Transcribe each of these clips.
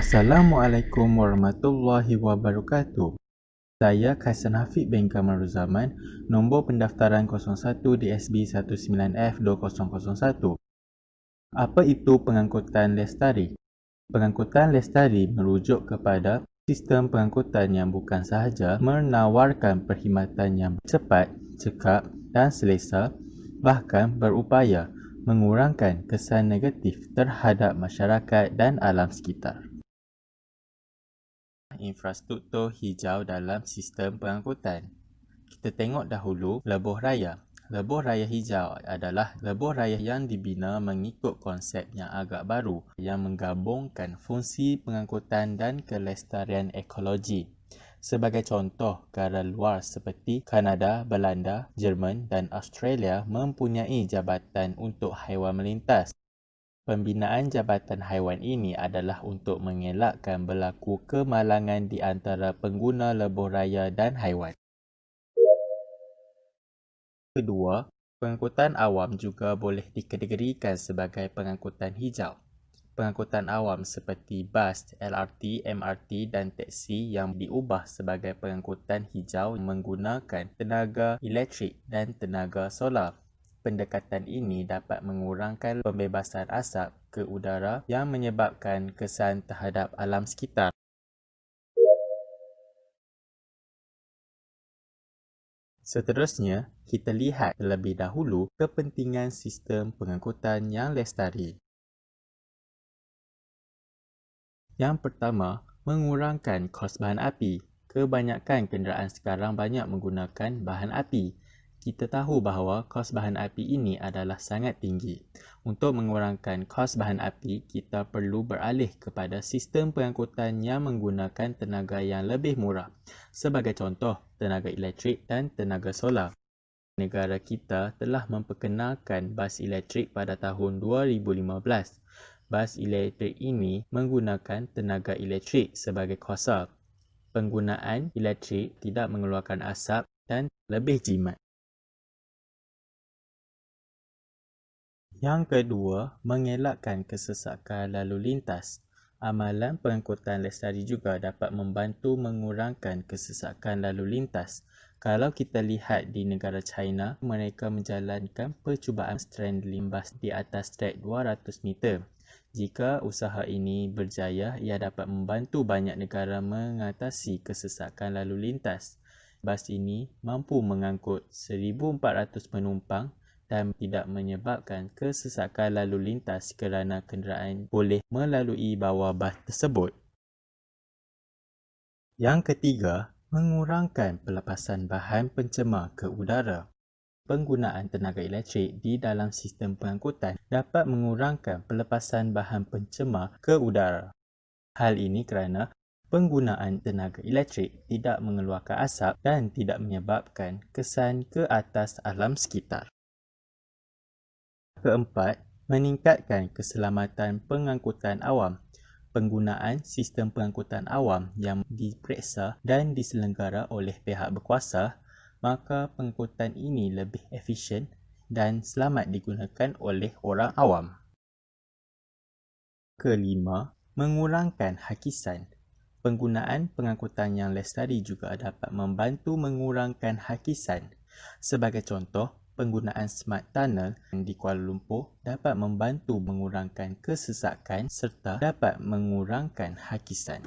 Assalamualaikum warahmatullahi wabarakatuh. Saya Kaisan Hafiq bin Kamarul Zaman, nombor pendaftaran 01 DSB 19F2001. Apa itu pengangkutan Lestari? Pengangkutan Lestari merujuk kepada sistem pengangkutan yang bukan sahaja menawarkan perkhidmatan yang cepat, cekap dan selesa, bahkan berupaya mengurangkan kesan negatif terhadap masyarakat dan alam sekitar. Infrastruktur hijau dalam sistem pengangkutan. Kita tengok dahulu lebuh raya. Lebuh raya hijau adalah lebuh raya yang dibina mengikut konsep yang agak baru yang menggabungkan fungsi pengangkutan dan kelestarian ekologi. Sebagai contoh, negara luar seperti Kanada, Belanda, Jerman dan Australia mempunyai jabatan untuk haiwan melintas. Pembinaan jabatan haiwan ini adalah untuk mengelakkan berlaku kemalangan di antara pengguna lebuh raya dan haiwan. Kedua, pengangkutan awam juga boleh dikategorikan sebagai pengangkutan hijau. Pengangkutan awam seperti bas, LRT, MRT dan teksi yang diubah sebagai pengangkutan hijau menggunakan tenaga elektrik dan tenaga solar. Pendekatan ini dapat mengurangkan pembebasan asap ke udara yang menyebabkan kesan terhadap alam sekitar. Seterusnya, kita lihat terlebih dahulu kepentingan sistem pengangkutan yang lestari. Yang pertama, mengurangkan kos bahan api. Kebanyakan kenderaan sekarang banyak menggunakan bahan api. Kita tahu bahawa kos bahan api ini adalah sangat tinggi. Untuk mengurangkan kos bahan api, kita perlu beralih kepada sistem pengangkutan yang menggunakan tenaga yang lebih murah. Sebagai contoh, tenaga elektrik dan tenaga solar. Negara kita telah memperkenalkan bas elektrik pada tahun 2015. Bas elektrik ini menggunakan tenaga elektrik sebagai kuasa. Penggunaan elektrik tidak mengeluarkan asap dan lebih jimat. Yang kedua, mengelakkan kesesakan lalu lintas. Amalan pengangkutan lestari juga dapat membantu mengurangkan kesesakan lalu lintas. Kalau kita lihat di negara China, mereka menjalankan percubaan strand limbas di atas trek 200 meter. Jika usaha ini berjaya, ia dapat membantu banyak negara mengatasi kesesakan lalu lintas. Bas ini mampu mengangkut 1,400 penumpang dan tidak menyebabkan kesesakan lalu lintas kerana kenderaan boleh melalui bawah bas tersebut. Yang ketiga, mengurangkan pelepasan bahan pencemar ke udara. Penggunaan tenaga elektrik di dalam sistem pengangkutan dapat mengurangkan pelepasan bahan pencemar ke udara. Hal ini kerana penggunaan tenaga elektrik tidak mengeluarkan asap dan tidak menyebabkan kesan ke atas alam sekitar. Keempat, meningkatkan keselamatan pengangkutan awam. Penggunaan sistem pengangkutan awam yang diperiksa dan diselenggara oleh pihak berkuasa, maka pengangkutan ini lebih efisien dan selamat digunakan oleh orang awam. Kelima, mengurangkan hakisan. Penggunaan pengangkutan yang lestari juga dapat membantu mengurangkan hakisan. Sebagai contoh, penggunaan smart tunnel di Kuala Lumpur dapat membantu mengurangkan kesesakan serta dapat mengurangkan hakisan.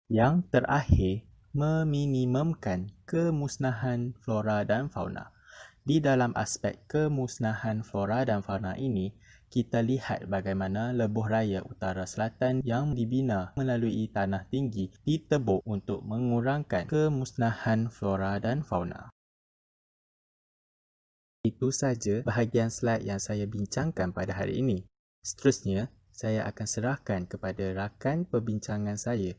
Yang terakhir, meminimumkan kemusnahan flora dan fauna. Di dalam aspek kemusnahan flora dan fauna ini, kita lihat bagaimana lebuh raya utara selatan yang dibina melalui tanah tinggi ditebuk untuk mengurangkan kemusnahan flora dan fauna. Itu saja bahagian slide yang saya bincangkan pada hari ini. Seterusnya, saya akan serahkan kepada rakan perbincangan saya.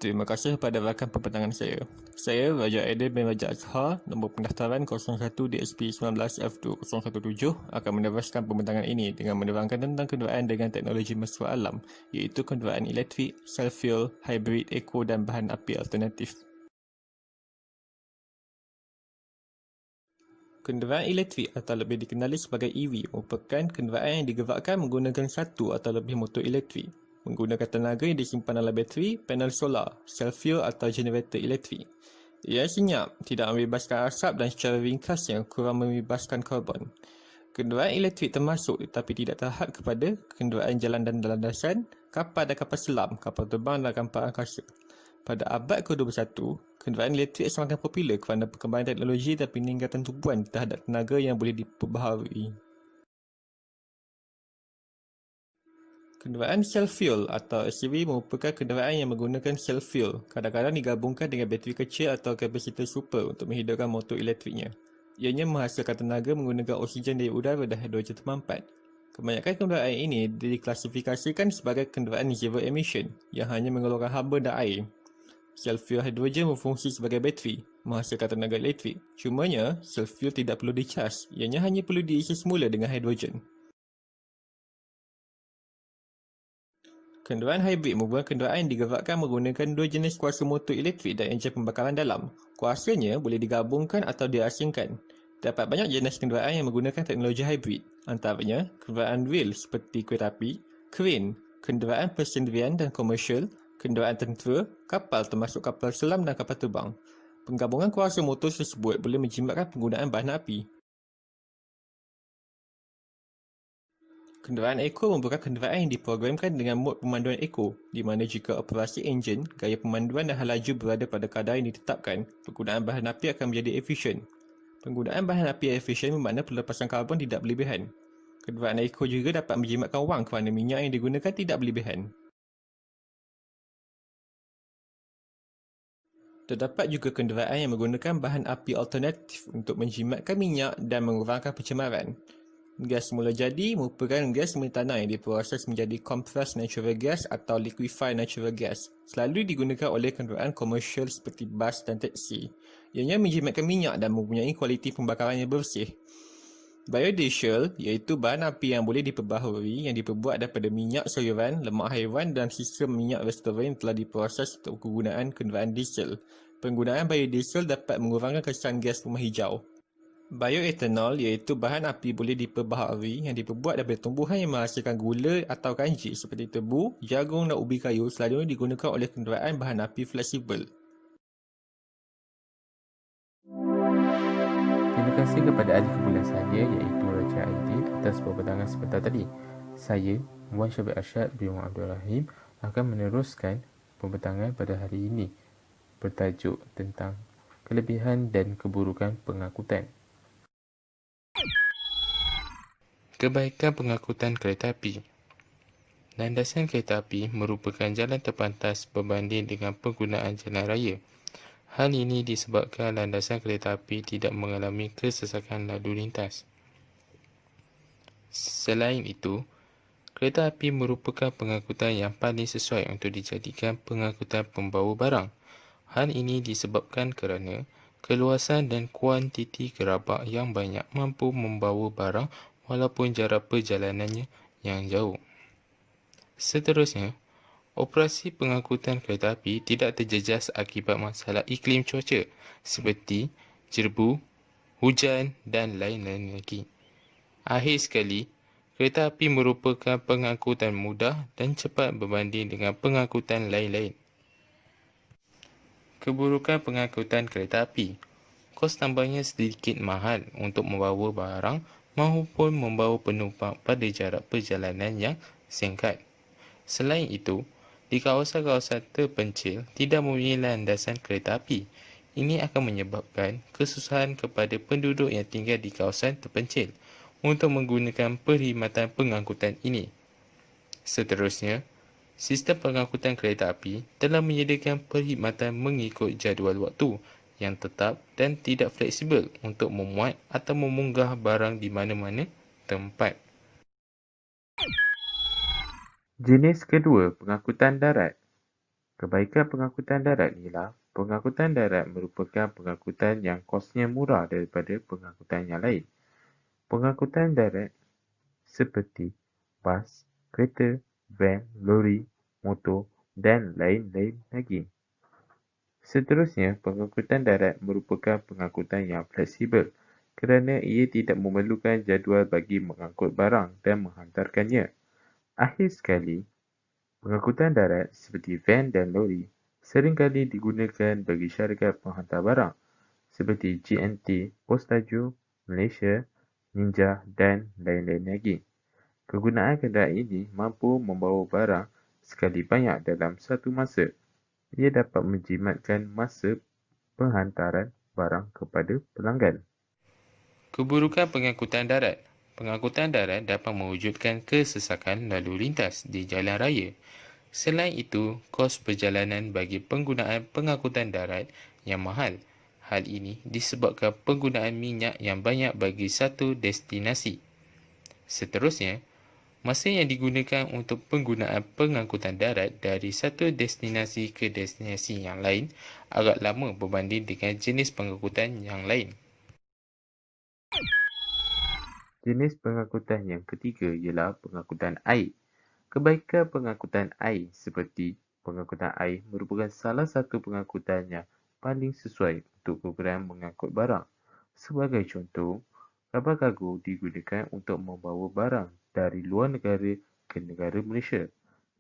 Terima kasih kepada rakan pembentangan saya. Saya Raja Aidil bin Raja Azhar, nombor pendaftaran 01 DSP 19F2017 akan meneruskan pembentangan ini dengan menerangkan tentang kenderaan dengan teknologi mesra alam, iaitu kenderaan elektrik, self-fuel, hybrid, eco dan bahan api alternatif. Kenderaan elektrik atau lebih dikenali sebagai EV merupakan kenderaan yang digerakkan menggunakan satu atau lebih motor elektrik, menggunakan tenaga yang disimpan dalam bateri, panel solar, self-fuel atau generator elektrik. Ia senyap, tidak membebaskan asap dan secara ringkasnya kurang membebaskan karbon. Kenderaan elektrik termasuk tetapi tidak terhad kepada kenderaan jalan dan landasan, kapal dan kapal selam, kapal terbang dan kapal angkasa. Pada abad ke-21, kenderaan elektrik semakin popular kerana perkembangan teknologi dan peningkatan tumpuan terhadap tenaga yang boleh diperbaharui. Kenderaan self-fuel atau SUV merupakan kenderaan yang menggunakan self-fuel, kadang-kadang digabungkan dengan bateri kecil atau kapasitor super untuk menghidupkan motor elektriknya. Ianya menghasilkan tenaga menggunakan oksigen dari udara dan hidrogen termampat. Kebanyakan kenderaan ini diklasifikasikan sebagai kenderaan zero emission yang hanya mengeluarkan haba dan air. Self-fuel hidrogen berfungsi sebagai bateri, menghasilkan tenaga elektrik. Cumanya, self-fuel tidak perlu dicas, ianya hanya perlu diisi semula dengan hidrogen. Kenderaan hybrid merupakan kenderaan yang digerakkan menggunakan dua jenis kuasa motor elektrik dan enjin pembakaran dalam. Kuasanya boleh digabungkan atau diasingkan. Terdapat banyak jenis kenderaan yang menggunakan teknologi hybrid, antaranya kenderaan rel seperti kereta api, kren, kenderaan persendirian dan komersial, kenderaan tentera, kapal termasuk kapal selam dan kapal terbang. Penggabungan kuasa motor tersebut boleh menjimatkan penggunaan bahan api. Kenderaan eco merupakan kenderaan yang diprogramkan dengan mod pemanduan eco, di mana jika operasi enjin, gaya pemanduan dan hal laju berada pada kadar yang ditetapkan, penggunaan bahan api akan menjadi efisien. Penggunaan bahan api yang efisien bermakna pelepasan karbon tidak berlebihan. Kenderaan eco juga dapat menjimatkan wang kerana minyak yang digunakan tidak berlebihan. Terdapat juga kenderaan yang menggunakan bahan api alternatif untuk menjimatkan minyak dan mengurangkan pencemaran. Gas mula jadi merupakan gas mula tanah yang diproses menjadi compressed natural gas atau liquefied natural gas. Selalu digunakan oleh kenderaan komersial seperti bas dan teksi. Ianya menjimatkan minyak dan mempunyai kualiti pembakaran yang bersih. Biodiesel iaitu bahan api yang boleh diperbaharui yang diperbuat daripada minyak sayuran, lemak haiwan dan sistem minyak restoran yang telah diproses untuk kegunaan kenderaan diesel. Penggunaan biodiesel dapat mengurangkan kesan gas rumah hijau. Bioethanol iaitu bahan api boleh diperbaharui yang diperbuat daripada tumbuhan yang menghasilkan gula atau kanji seperti tebu, jagung dan ubi kayu selalunya digunakan oleh kenderaan bahan api fleksibel. Terima kasih kepada ahli kumpulan saya iaitu Raja Aidil atas pembentangan sebentar tadi. Saya, Wan Syabir Arsyad bin Wan Abdul Rahim akan meneruskan pembentangan pada hari ini bertajuk tentang kelebihan dan keburukan pengangkutan. Kebaikan pengangkutan kereta api. Landasan kereta api merupakan jalan terpantas berbanding dengan penggunaan jalan raya. Hal ini disebabkan landasan kereta api tidak mengalami kesesakan lalu lintas. Selain itu, kereta api merupakan pengangkutan yang paling sesuai untuk dijadikan pengangkutan pembawa barang. Hal ini disebabkan kerana keluasan dan kuantiti gerabak yang banyak mampu membawa barang walaupun jarak perjalanannya yang jauh. Seterusnya, operasi pengangkutan kereta api tidak terjejas akibat masalah iklim cuaca seperti jerbu, hujan dan lain-lain lagi. Akhir sekali, kereta api merupakan pengangkutan mudah dan cepat berbanding dengan pengangkutan lain-lain. Keburukan pengangkutan kereta api. Kos tambangnya sedikit mahal untuk membawa barang maupun membawa penumpang pada jarak perjalanan yang singkat. Selain itu, di kawasan-kawasan terpencil tidak mempunyai landasan kereta api. Ini akan menyebabkan kesusahan kepada penduduk yang tinggal di kawasan terpencil untuk menggunakan perkhidmatan pengangkutan ini. Seterusnya, sistem pengangkutan kereta api telah menyediakan perkhidmatan mengikut jadual waktu yang tetap dan tidak fleksibel untuk memuat atau memunggah barang di mana-mana tempat. Jenis kedua, pengangkutan darat. Kebaikan pengangkutan darat ialah pengangkutan darat merupakan pengangkutan yang kosnya murah daripada pengangkutan yang lain. Pengangkutan darat seperti bas, kereta, van, lori, motor dan lain-lain lagi. Seterusnya, pengangkutan darat merupakan pengangkutan yang fleksibel kerana ia tidak memerlukan jadual bagi mengangkut barang dan menghantarkannya. Akhir sekali, pengangkutan darat seperti van dan lori seringkali digunakan bagi syarikat penghantar barang seperti GNT, Postaju, Malaysia, Ninja dan lain-lain lagi. Kegunaan kenderaan ini mampu membawa barang sekali banyak dalam satu masa. Ia dapat menjimatkan masa penghantaran barang kepada pelanggan. Keburukan pengangkutan darat. Pengangkutan darat dapat mewujudkan kesesakan lalu lintas di jalan raya. Selain itu, kos perjalanan bagi penggunaan pengangkutan darat yang mahal. Hal ini disebabkan penggunaan minyak yang banyak bagi satu destinasi. Seterusnya, masa yang digunakan untuk penggunaan pengangkutan darat dari satu destinasi ke destinasi yang lain agak lama berbanding dengan jenis pengangkutan yang lain. Jenis pengangkutan yang ketiga ialah pengangkutan air. Kebaikan pengangkutan air seperti pengangkutan air merupakan salah satu pengangkutan yang paling sesuai untuk program mengangkut barang. Sebagai contoh, kapal kargo digunakan untuk membawa barang dari luar negara ke negara Malaysia.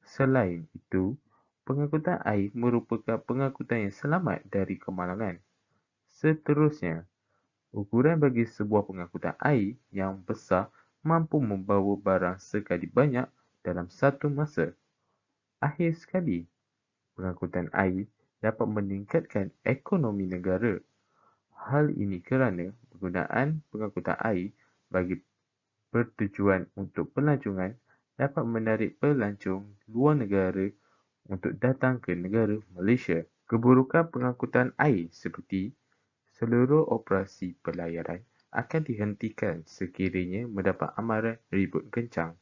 Selain itu, pengangkutan air merupakan pengangkutan yang selamat dari kemalangan. Seterusnya, ukuran bagi sebuah pengangkutan air yang besar mampu membawa barang sekali banyak dalam satu masa. Akhir sekali, pengangkutan air dapat meningkatkan ekonomi negara. Hal ini kerana penggunaan pengangkutan air bagi pertujuan untuk pelancongan dapat menarik pelancong luar negara untuk datang ke negara Malaysia. Keburukan pengangkutan air seperti seluruh operasi pelayaran akan dihentikan sekiranya mendapat amaran ribut kencang.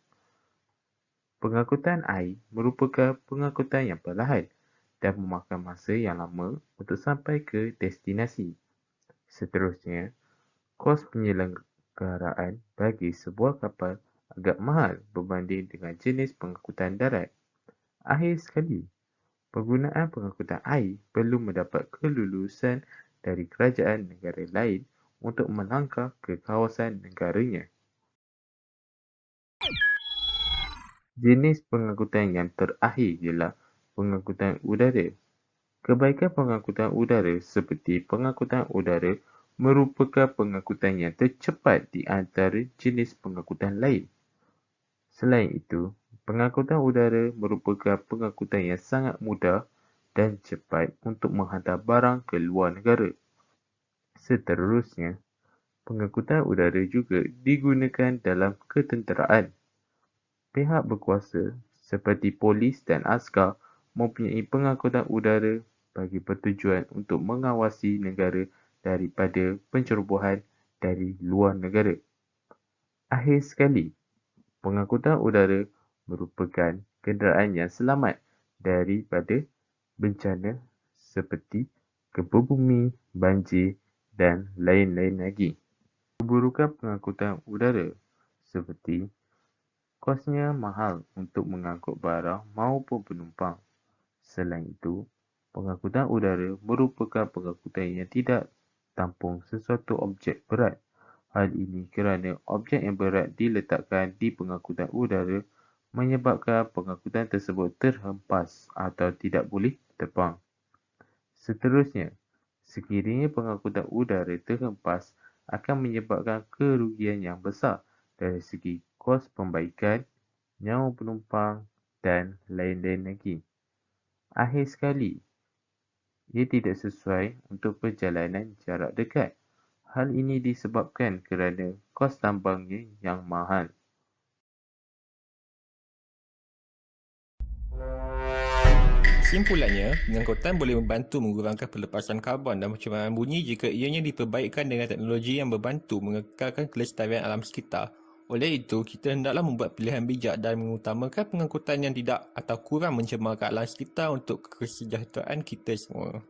Pengangkutan air merupakan pengangkutan yang perlahan dan memakan masa yang lama untuk sampai ke destinasi. Seterusnya, kos penyelenggaraan bagi sebuah kapal agak mahal berbanding dengan jenis pengangkutan darat. Akhir sekali, penggunaan pengangkutan air perlu mendapat kelulusan dari kerajaan negara lain untuk melangkah ke kawasan negaranya. Jenis pengangkutan yang terakhir ialah pengangkutan udara. Kebaikan pengangkutan udara seperti pengangkutan udara merupakan pengangkutan yang tercepat di antara jenis pengangkutan lain. Selain itu, pengangkutan udara merupakan pengangkutan yang sangat mudah dan cepat untuk menghantar barang ke luar negara. Seterusnya, pengangkutan udara juga digunakan dalam ketenteraan. Pihak berkuasa seperti polis dan askar mempunyai pengangkutan udara bagi pertujuan untuk mengawasi negara daripada pencerobohan dari luar negara. Akhir sekali, pengangkutan udara merupakan kenderaan yang selamat daripada bencana seperti gempa bumi, banjir dan lain-lain lagi. Keburukan pengangkutan udara seperti kosnya mahal untuk mengangkut barang maupun penumpang. Selain itu, pengangkutan udara merupakan pengangkutan yang tidak tampung sesuatu objek berat. Hal ini kerana objek yang berat diletakkan di pengangkutan udara menyebabkan pengangkutan tersebut terhempas atau tidak boleh terbang. Seterusnya, sekiranya pengangkutan udara terhempas akan menyebabkan kerugian yang besar dari segi kos pembaikan, nyawa penumpang dan lain-lain lagi. Akhir sekali, ia tidak sesuai untuk perjalanan jarak dekat. Hal ini disebabkan kerana kos tambangnya yang mahal. Kesimpulannya, pengangkutan boleh membantu mengurangkan pelepasan karbon dan pencemaran bunyi jika ianya diperbaikkan dengan teknologi yang membantu mengekalkan kelestarian alam sekitar Oleh itu, kita hendaklah membuat pilihan bijak dan mengutamakan pengangkutan yang tidak atau kurang mencemarkan alam sekitar untuk kesejahteraan kita semua.